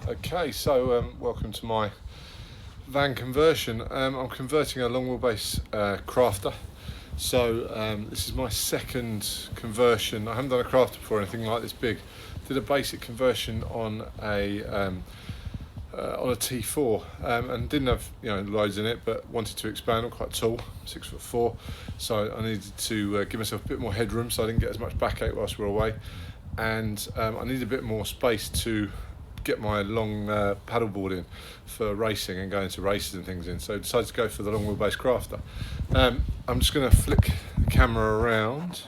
Okay, so welcome to my van conversion. I'm converting a long wheelbase crafter. So this is my second conversion. I haven't done a crafter before, anything like this big. Did a basic conversion on a T4 and didn't have loads in it, but wanted to expand. I'm quite tall, 6'4", so I needed to give myself a bit more headroom, so I didn't get as much backache whilst we were away, and I needed a bit more space to get my long paddleboard in for racing and going to races and things in. So I decided to go for the long wheelbase crafter. I'm just going to flick the camera around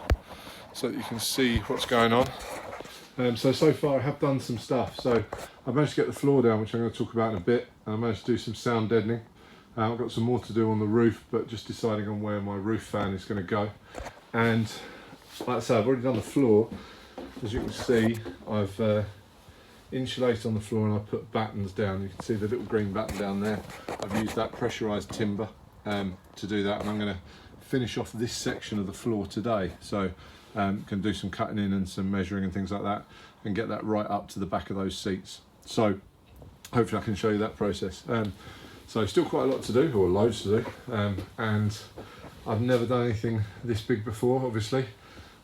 so that you can see what's going on. So far I have done some stuff. So I've managed to get the floor down, which I'm going to talk about in a bit. I managed to do some sound deadening. I've got some more to do on the roof, but just deciding on where my roof fan is going to go. And like I say, I've already done the floor. As you can see, I've insulated on the floor and I put battens down. You can see the little green batten down there. I've used that pressurised timber to do that, and I'm going to finish off this section of the floor today. So can do some cutting in and some measuring and things like that, and get that right up to the back of those seats. So hopefully I can show you that process. So still quite a lot to do, or loads to do, and I've never done anything this big before, obviously,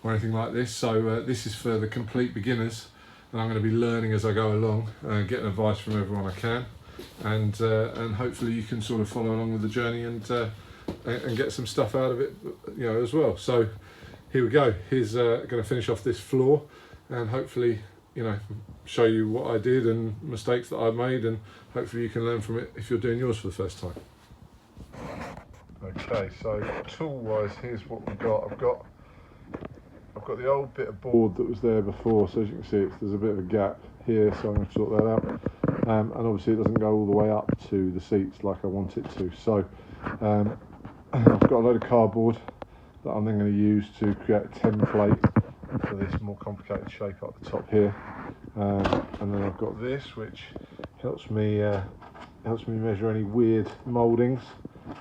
or anything like this. So this is for the complete beginners, and I'm going to be learning as I go along, getting advice from everyone I can, and hopefully you can sort of follow along with the journey and get some stuff out of it, as well. So here we go. Here's going to finish off this floor, and hopefully, show you what I did and mistakes that I made, and hopefully you can learn from it if you're doing yours for the first time. Okay, so tool-wise, here's what we've got. I've got the old bit of board that was there before, so as you can see, there's a bit of a gap here, so I'm going to sort that out. And obviously it doesn't go all the way up to the seats like I want it to. So I've got a load of cardboard that I'm then going to use to create a template for this more complicated shape up the top here. And then I've got this, which helps me measure any weird mouldings,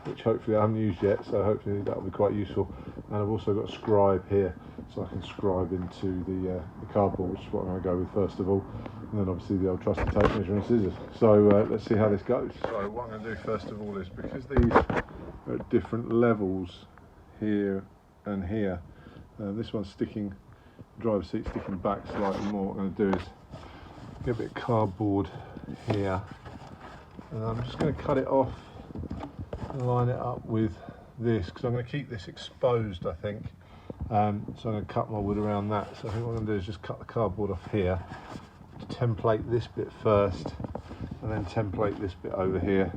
which hopefully I haven't used yet, so hopefully that'll be quite useful. And I've also got a scribe here, so I can scribe into the cardboard, which is what I'm going to go with first of all, and then obviously the old trusty tape measure and scissors. So let's see how this goes. So what I'm going to do first of all is, because these are at different levels here and here, this one's sticking, driver's seat sticking back slightly more. What I'm going to do is get a bit of cardboard here, and I'm just going to cut it off and line it up with this, because I'm going to keep this exposed, I think. So I'm going to cut my wood around that. So I think what I'm going to do is just cut the cardboard off here, template this bit first, and then template this bit over here,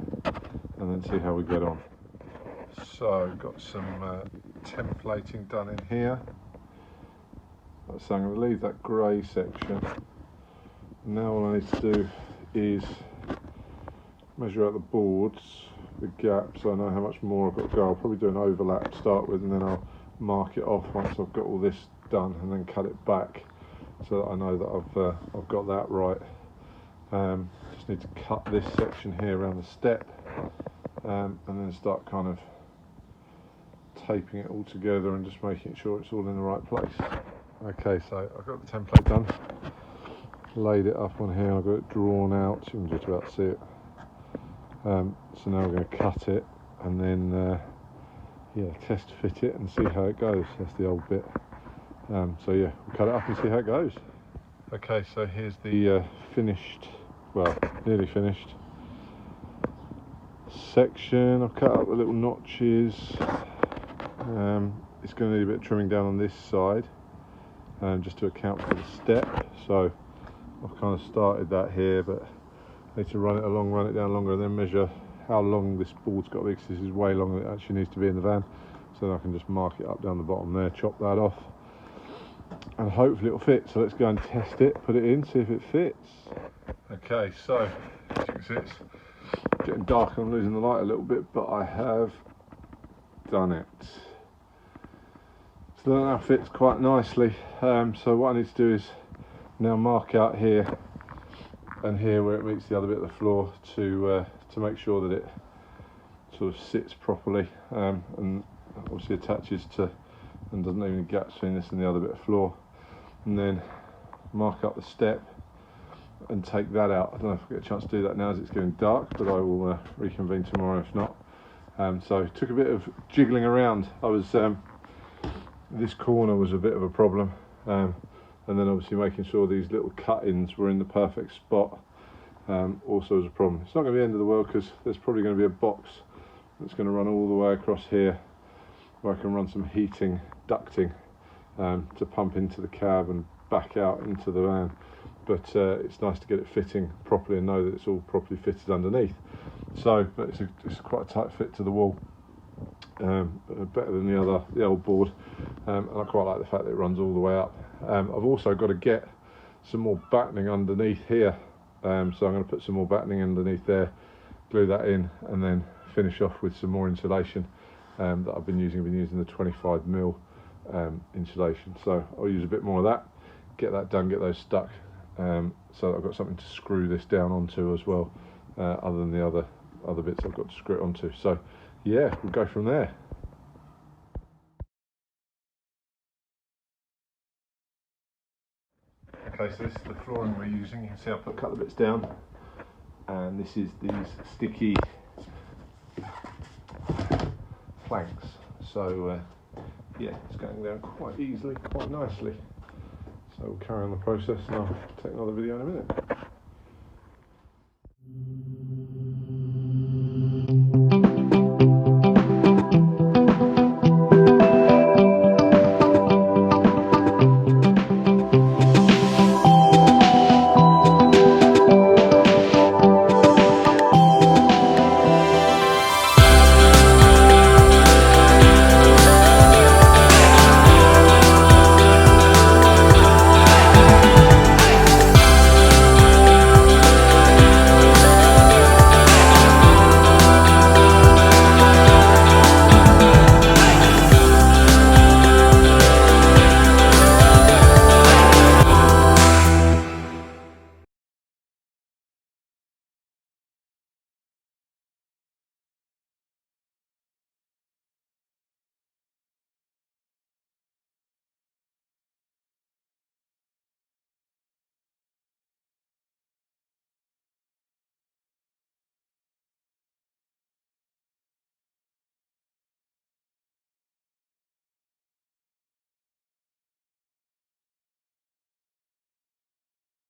and then see how we get on. So got some templating done in here. So I'm going to leave that grey section. Now all I need to do is measure out the boards, the gaps, so I know how much more I've got to go. I'll probably do an overlap to start with, and then I'll mark it off once I've got all this done, and then cut it back so that I know that I've got that right. Just need to cut this section here around the step, and then start kind of taping it all together and just making sure it's all in the right place. Okay, so I've got the template done, laid it up on here, I've got it drawn out, so you can just about see it. So now we're going to cut it, and then test fit it and see how it goes. That's the old bit. So yeah, we'll cut it up and see how it goes. Okay, so here's the finished, well, nearly finished section. I've cut out the little notches. It's going to need a bit of trimming down on this side, just to account for the step. So I've kind of started that here, but I need to run it along, run it down longer, and then measure how long this board's got to be, because this is way longer than it actually needs to be in the van. So then I can just mark it up down the bottom there, chop that off, and hopefully it'll fit. So let's go and test it, put it in, see if it fits. Okay, so as you can see, it's getting dark, I'm losing the light a little bit, but I have done it. So that now fits quite nicely. So what I need to do is now mark out here and here where it meets the other bit of the floor to make sure that it sort of sits properly, and obviously attaches to and doesn't leave any gaps between this and the other bit of floor. And then mark up the step, and take that out. I don't know if I get a chance to do that now as it's getting dark, but I will reconvene tomorrow if not. So took a bit of jiggling around. I was this corner was a bit of a problem, and then obviously making sure these little cut-ins were in the perfect spot also was a problem. It's not going to be the end of the world because there's probably going to be a box that's going to run all the way across here where I can run some heating ducting to pump into the cab and back out into the van. But it's nice to get it fitting properly and know that it's all properly fitted underneath. So, but it's quite a tight fit to the wall, better than the old board, and I quite like the fact that it runs all the way up. I've also got to get some more battening underneath here, so I'm going to put some more battening underneath there, glue that in, and then finish off with some more insulation that I've been using. I've been using the 25mm insulation, so I'll use a bit more of that, get that done, get those stuck, so that I've got something to screw this down onto as well, other than the other bits I've got to screw it onto. So yeah, we'll go from there. Okay, so this is the flooring we're using. You can see I put a couple of bits down, and this is these sticky planks. So yeah, it's going down quite easily, quite nicely. So we'll carry on the process and I'll take another video in a minute.